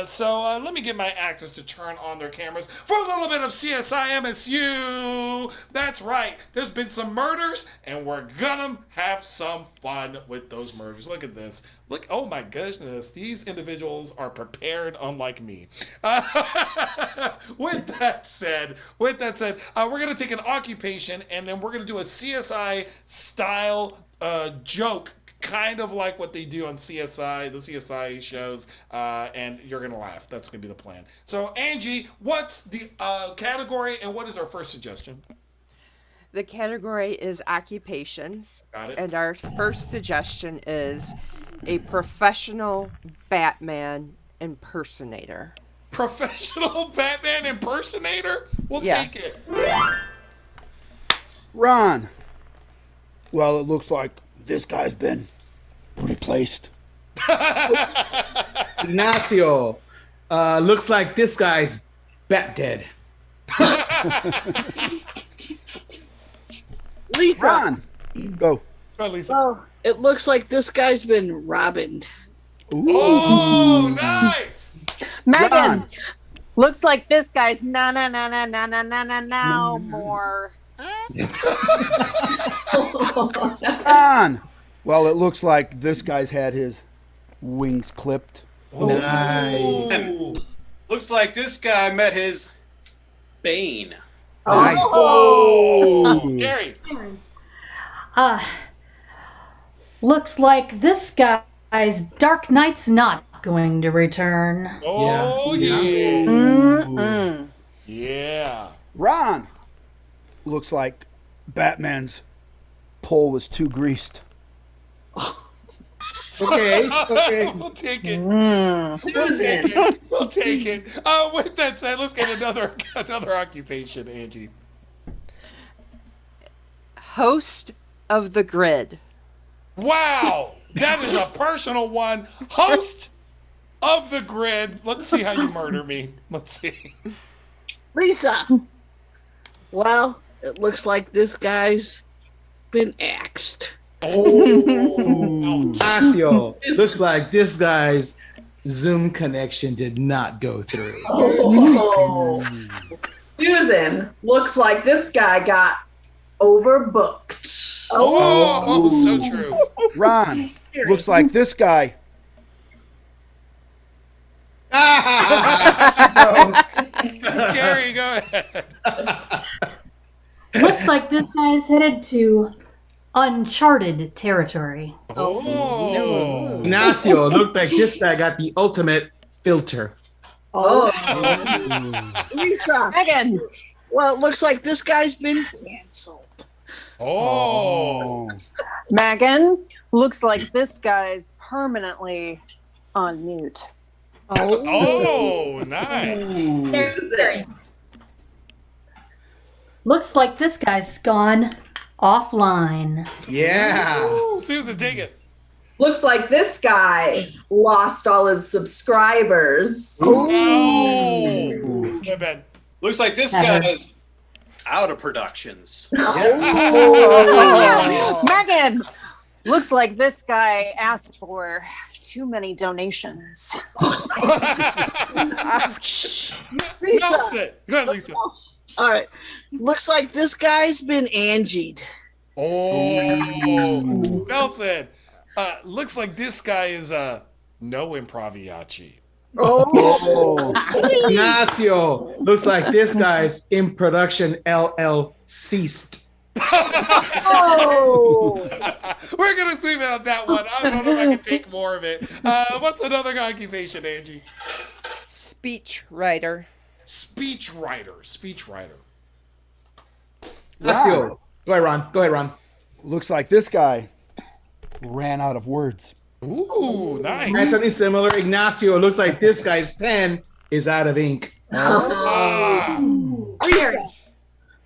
So let me get my actors to turn on their cameras for a little bit of CSI MSU. That's right. There's been some murders and we're going to have some fun with those murders. Look at this. Look, oh my goodness. These individuals are prepared unlike me. With that said, we're going to take an occupation and then we're going to do a CSI style joke, kind of like what they do on CSI, the CSI shows, and you're going to laugh. That's going to be the plan. So, Angie, what's the category and what is our first suggestion?
The category is occupations.
Got it.
And our first suggestion is a professional Batman impersonator.
Professional Batman impersonator? We'll take it.
Ron. Well, it looks like this guy's been replaced.
Ignacio. Looks like this guy's bat dead.
Lisa.
Ron. Go.
Go, Lisa.
Oh, it looks like this guy's been robbed.
Ooh.
Oh, nice.
Megan.
Ron.
Looks like this guy's now more.
Ron. Well, it looks like this guy's had his wings clipped.
Nice.
And looks like this guy met his Bane.
Oh, Gary.
Looks like this guy's Dark Knight's not going to return.
Oh, yeah.
Mm-mm.
Yeah.
Ron. Looks like Batman's pole was too greased.
Okay.
We'll take it. We'll take it. With that said, let's get another occupation, Angie.
Host of the grid.
Wow, that is a personal one. Host of the grid. Let's see how you murder me. Let's see.
Lisa. Well, it looks like this guy's been axed.
Ignacio, looks like this guy's Zoom connection did not go through.
Susan, looks like this guy got overbooked.
Oh, so true.
Ron. Looks like this guy.
Gary, go ahead.
Looks like this guy's headed to uncharted territory.
Oh.
Ignacio, looked like this guy got the ultimate filter.
Lisa.
Megan.
Well, it looks like this guy's been canceled.
Oh.
Megan. Looks like this guy's permanently on mute.
Oh, nice.
Susan,
Looks like this guy's gone offline.
Yeah.
Ooh, Susan, take it.
looks like this guy lost all his subscribers.
Oh. Yeah, Ben.
Looks like this guy's out of productions.
Megan. Looks like this guy asked for too many donations.
Ouch.
Lisa.
Nelson. Go ahead, Lisa.
All right. Looks like this guy's been Angie'd.
Oh. Nelson. Looks like this guy is no improviachi.
Oh.
Ignacio, looks like this guy's in production LL ceased.
Oh.
We're going to leave it on that one. I don't know if I can take more of it. What's another occupation, Angie?
Speech writer.
Speechwriter.
Ignacio. Go ahead, Ron.
Looks like this guy ran out of words.
Ooh, nice.
And something similar. Ignacio, looks like this guy's pen is out of ink.
Ah.
Lisa.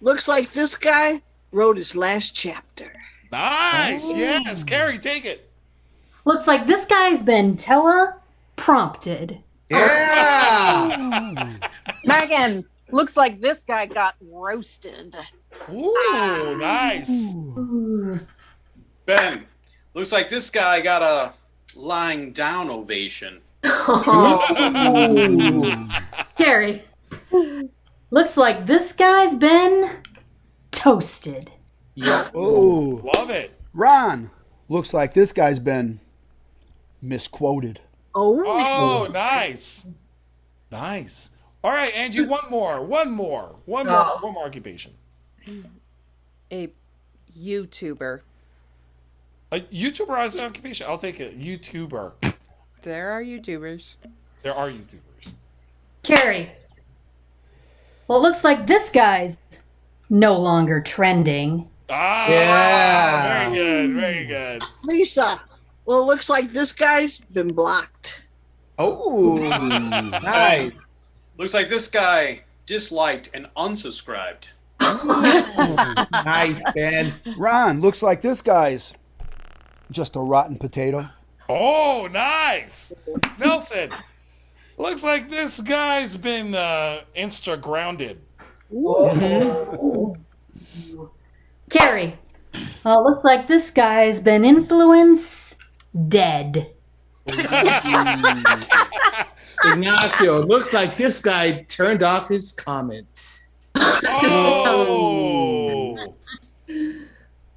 Looks like this guy wrote his last chapter.
Nice. Yes. Kerry, take it.
Looks like this guy's been teleprompted.
Yeah.
Megan. Looks like this guy got roasted.
Ooh, nice.
Ben, looks like this guy got a lying down ovation.
Kerry. Looks like this guy's been toasted.
Oh.
Love it.
Ron. Looks like this guy's been misquoted.
Oh, nice. Nice. All right, Angie, one more occupation.
A YouTuber.
A YouTuber as an occupation. I'll take it. YouTuber.
There are YouTubers.
There are YouTubers.
Kerry. Well, it looks like this guy's no longer trending.
Ah,
Yeah.
Very good.
Lisa. Well, it looks like this guy's been blocked.
Oh, nice.
Looks like this guy disliked and unsubscribed.
Nice, Ben.
Ron. Looks like this guy's just a rotten potato.
Oh, nice. Nelson. Looks like this guy's been Insta-grounded.
Kerry. Well, it looks like this guy's been influence dead.
Ignacio, looks like this guy turned off his comments.
Oh.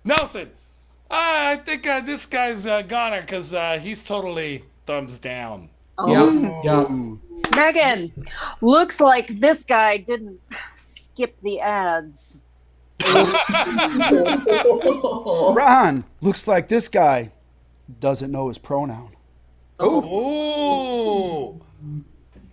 Nelson. I think this guy's goner because he's totally thumbs down.
Yep.
Megan, looks like this guy didn't skip the ads.
Ron, looks like this guy doesn't know his pronoun.
Oh.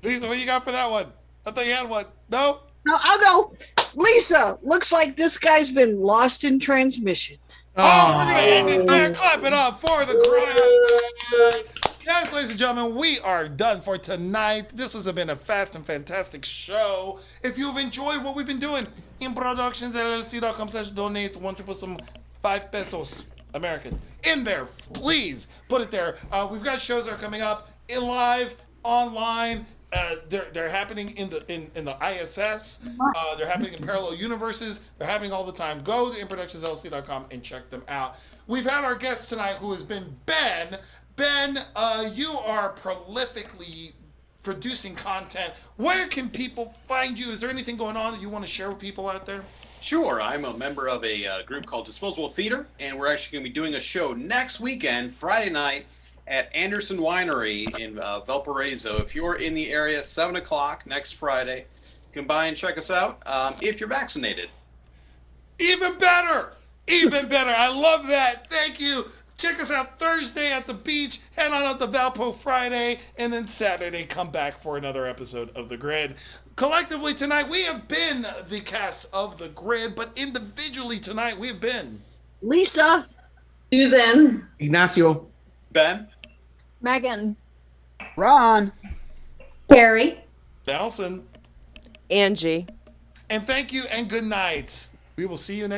Lisa, what you got for that one? I thought you had one. No?
No, I'll go. Lisa, looks like this guy's been lost in transmission.
Oh, we're going to end it there. Clap it up for the crowd. Yes, ladies and gentlemen, we are done for tonight. This has been a fast and fantastic show. If you've enjoyed what we've been doing, improductionsllc.com/donate. Want to put some 5 pesos American in there, please put it there. We've got shows that are coming up in live, online. They're happening in the ISS. They're happening in parallel universes. They're happening all the time. Go to improductionsllc.com and check them out. We've had our guest tonight, who has been Ben. Ben, you are prolifically producing content. Where can people find you? Is there anything going on that you want to share with people out there?
Sure. I'm a member of a group called Disposable Theater, and we're actually going to be doing a show next weekend, Friday night, at Anderson Winery in Valparaiso. If you're in the area, 7 o'clock next Friday, come by and check us out if you're vaccinated.
Even better. Even better. I love that. Thank you. Check us out Thursday at the beach. Head on out to Valpo Friday. And then Saturday, come back for another episode of The Grid. Collectively tonight, we have been the cast of The Grid. But individually tonight, we have been
Lisa,
Susan,
Ignacio,
Ben,
Megan,
Ron,
Kerry,
Nelson.
Angie.
And thank you and good night. We will see you next